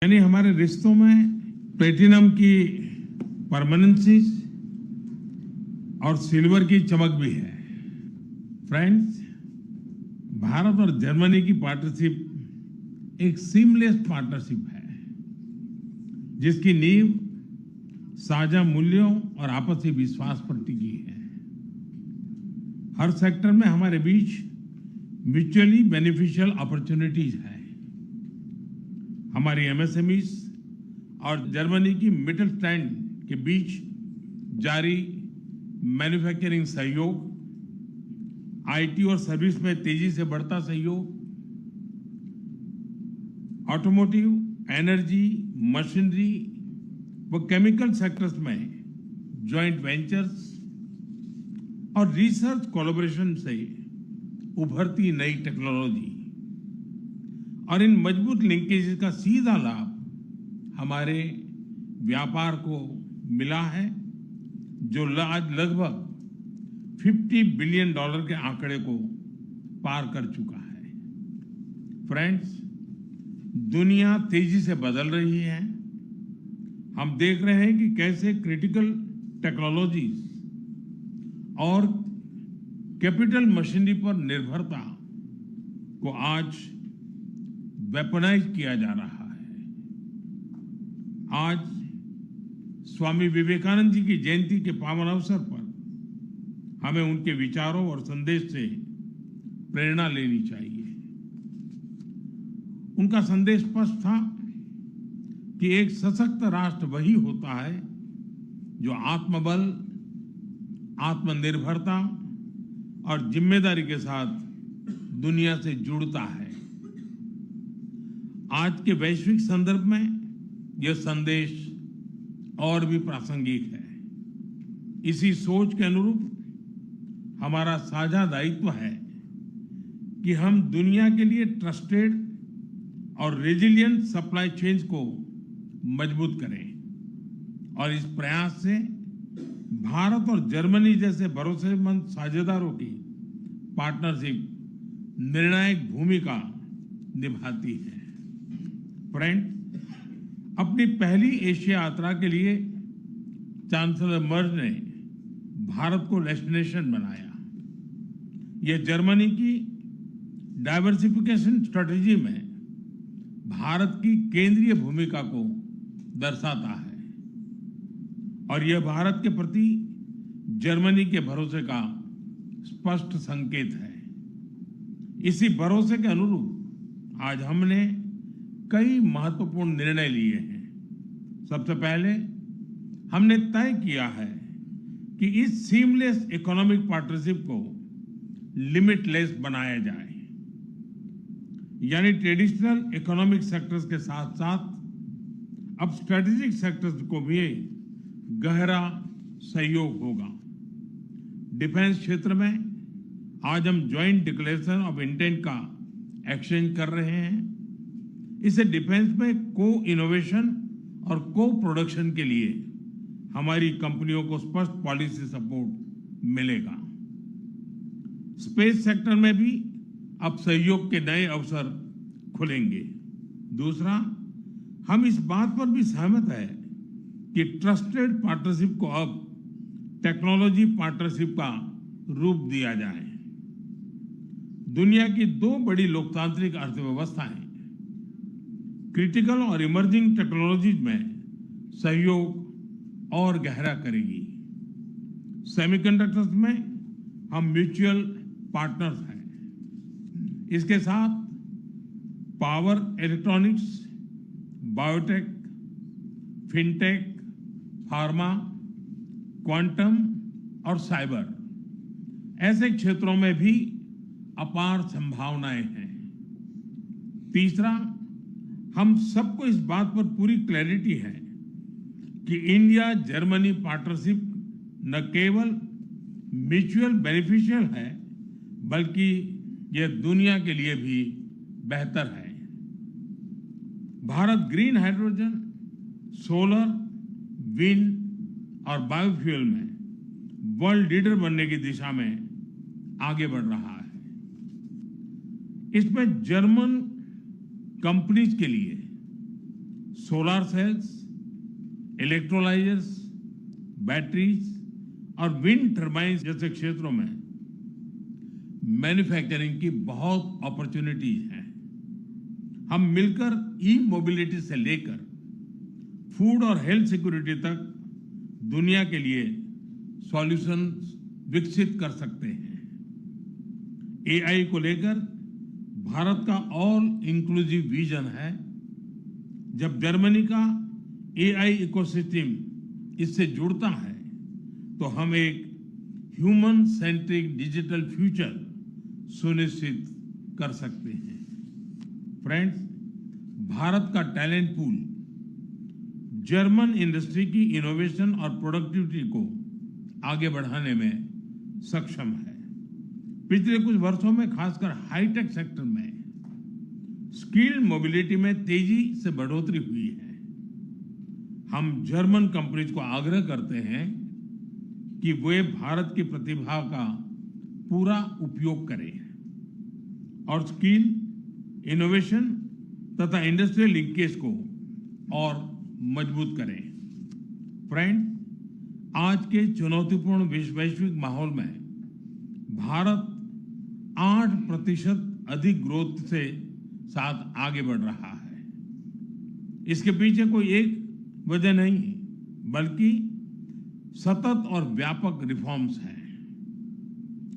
यानी हमारे रिश्तों में प्लेटिनम की परमानेंसी और सिल्वर की चमक भी है। फ्रेंड्स, भारत और जर्मनी की पार्टनरशिप एक सीमलेस पार्टनरशिप है, जिसकी नींव साझा मूल्यों और आपसी विश्वास पर टिकी है। हर सेक्टर में हमारे बीच म्यूचुअली बेनिफिशियल अपॉर्चुनिटीज है। हमारी एमएसएमईज और जर्मनी की मिटलस्टैंड के बीच जारी मैन्युफैक्चरिंग सहयोग, आईटी और सर्विस में तेजी से बढ़ता सहयोग, ऑटोमोटिव, एनर्जी, मशीनरी व केमिकल सेक्टर्स में जॉइंट वेंचर्स और रिसर्च कोलैबोरेशन से उभरती नई टेक्नोलॉजी और इन मजबूत लिंकेज का सीधा लाभ हमारे व्यापार को मिला है, जो आज लगभग $50 बिलियन के आंकड़े को पार कर चुका है। फ्रेंड्स, दुनिया तेजी से बदल रही है। हम देख रहे हैं कि कैसे क्रिटिकल टेक्नोलॉजीज और कैपिटल मशीनरी पर निर्भरता को आज वेपनाइज किया जा रहा है। आज स्वामी विवेकानंद जी की जयंती के पावन अवसर पर हमें उनके विचारों और संदेश से प्रेरणा लेनी चाहिए। उनका संदेश स्पष्ट था कि एक सशक्त राष्ट्र वही होता है जो आत्मबल, आत्मनिर्भरता और जिम्मेदारी के साथ दुनिया से जुड़ता है। आज के वैश्विक संदर्भ में यह संदेश और भी प्रासंगिक है। इसी सोच के अनुरूप हमारा साझा दायित्व है कि हम दुनिया के लिए ट्रस्टेड और रेजिलिएंट सप्लाई चेन्स को मजबूत करें और इस प्रयास से भारत और जर्मनी जैसे भरोसेमंद साझेदारों की पार्टनरशिप निर्णायक भूमिका निभाती है। फ्रेंड, अपनी पहली एशिया यात्रा के लिए चांसलर मर्ज ने भारत को डेस्टिनेशन बनाया। यह जर्मनी की डाइवर्सिफिकेशन स्ट्रेटेजी में भारत की केंद्रीय भूमिका को दर्शाता है और यह भारत के प्रति जर्मनी के भरोसे का स्पष्ट संकेत है। इसी भरोसे के अनुरूप आज हमने कई महत्वपूर्ण निर्णय लिए हैं। सबसे पहले हमने तय किया है कि इस सीमलेस इकोनॉमिक पार्टनरशिप को लिमिटलेस बनाया जाए, यानी ट्रेडिशनल इकोनॉमिक सेक्टर्स के साथ साथ अब स्ट्रेटेजिक सेक्टर्स को भी गहरा सहयोग होगा। डिफेंस क्षेत्र में आज हम ज्वाइंट डिक्लेरेशन ऑफ इंटेंट का एक्सचेंज कर रहे हैं। इससे डिफेंस में को इनोवेशन और को प्रोडक्शन के लिए हमारी कंपनियों को स्पष्ट पॉलिसी सपोर्ट मिलेगा। स्पेस सेक्टर में भी अब सहयोग के नए अवसर खुलेंगे। दूसरा, हम इस बात पर भी सहमत है कि ट्रस्टेड पार्टनरशिप को अब टेक्नोलॉजी पार्टनरशिप का रूप दिया जाए। दुनिया की दो बड़ी लोकतांत्रिक अर्थव्यवस्थाएं क्रिटिकल और इमर्जिंग टेक्नोलॉजीज में सहयोग और गहरा करेगी। सेमीकंडक्टर्स में हम म्यूचुअल पार्टनर्स हैं। इसके साथ power electronics, biotech, fintech, pharma, quantum और साइबर ऐसे क्षेत्रों में भी अपार संभावनाएं हैं। तीसरा, हम सबको इस बात पर पूरी क्लैरिटी है कि इंडिया जर्मनी पार्टनरशिप न केवल म्यूचुअल बेनिफिशियल है, बल्कि यह दुनिया के लिए भी बेहतर है। Bharat green hydrogen, solar, wind और बायोफ्यूल में वर्ल्ड लीडर बनने की दिशा में आगे बढ़ रहा है। इसमें जर्मन कंपनीज के लिए सोलर सेल्स, इलेक्ट्रोलाइजर्स, बैटरीज और विंड टर्बाइन जैसे क्षेत्रों में मैन्युफैक्चरिंग की बहुत अपॉर्चुनिटीज हैं। हम मिलकर ई मोबिलिटी से लेकर फूड और हेल्थ सिक्योरिटी तक दुनिया के लिए सॉल्यूशंस विकसित कर सकते हैं। एआई को लेकर भारत का ऑल इंक्लूसिव विजन है। जब जर्मनी का एआई इकोसिस्टम इससे जुड़ता है तो हम एक ह्यूमन सेंट्रिक डिजिटल फ्यूचर सुनिश्चित कर सकते हैं। फ्रेंड्स, भारत का टैलेंट पूल जर्मन इंडस्ट्री की इनोवेशन और प्रोडक्टिविटी को आगे बढ़ाने में सक्षम है। पिछले कुछ वर्षों में खासकर हाईटेक सेक्टर में स्किल्ड मोबिलिटी में तेजी से बढ़ोतरी हुई है। हम जर्मन कंपनीज को आग्रह करते हैं कि वे भारत की प्रतिभा का पूरा उपयोग करें और स्किल, इनोवेशन तथा इंडस्ट्रियल लिंकेज को और मजबूत करें। फ्रेंड, आज के चुनौतीपूर्ण वैश्विक माहौल में भारत 8% अधिक ग्रोथ से साथ आगे बढ़ रहा है। इसके पीछे कोई एक वजह नहीं, बल्कि सतत और व्यापक रिफॉर्म्स हैं।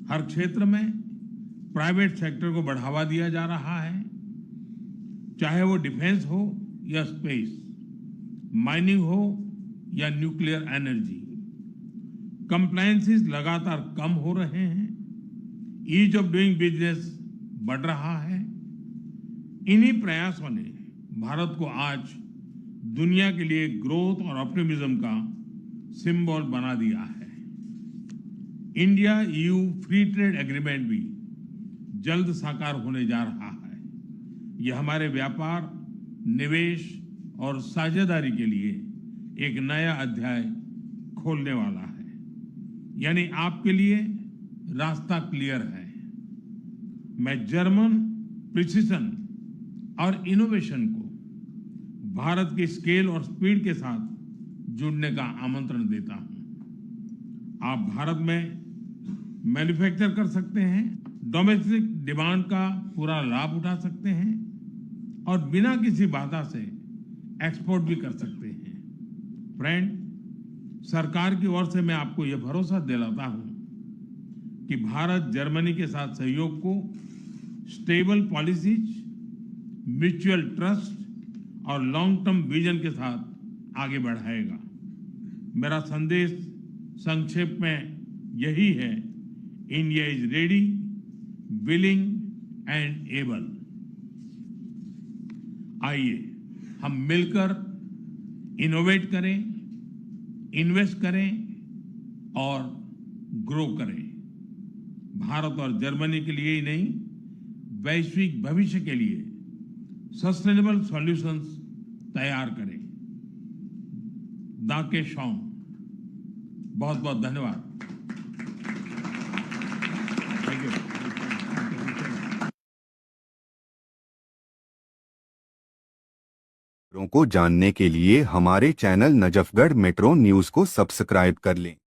हर क्षेत्र में प्राइवेट सेक्टर को बढ़ावा दिया जा रहा है, चाहे वो डिफेंस हो या स्पेस, माइनिंग हो या न्यूक्लियर एनर्जी। कंप्लायंसेस लगातार कम हो रहे हैं, ईज ऑफ डूइंग बिजनेस बढ़ रहा है। इन्हीं प्रयासों ने भारत को आज दुनिया के लिए ग्रोथ और ऑप्टिमिज्म का सिंबल बना दिया है। India EU free trade agreement भी जल्द साकार होने जा रहा है। यह हमारे व्यापार, निवेश और साझेदारी के लिए एक नया अध्याय खोलने वाला है। यानी आपके लिए रास्ता क्लियर है। मैं जर्मन प्रिसिशन और इनोवेशन को भारत की स्केल और स्पीड के साथ जुड़ने का आमंत्रण देता हूं। आप भारत में मैन्युफैक्चर कर सकते हैं, डोमेस्टिक डिमांड का पूरा लाभ उठा सकते हैं और बिना किसी बाधा से एक्सपोर्ट भी कर सकते हैं। फ्रेंड, सरकार की ओर से मैं आपको यह भरोसा दिलाता हूं कि भारत जर्मनी के साथ सहयोग को स्टेबल पॉलिसीज, म्यूचुअल ट्रस्ट और लॉन्ग टर्म विजन के साथ आगे बढ़ाएगा। मेरा संदेश संक्षेप में यही है: India is ready, willing and able. आइए हम मिलकर इनोवेट करें, इन्वेस्ट करें और ग्रो करें। भारत और जर्मनी के लिए ही नहीं, वैश्विक भविष्य के लिए सस्टेनेबल सॉल्यूशंस तैयार करें। दाके शॉन्ग, बहुत बहुत धन्यवाद। Thank you. को जानने के लिए हमारे चैनल नजफगढ़ मेट्रो न्यूज को सब्सक्राइब कर लें।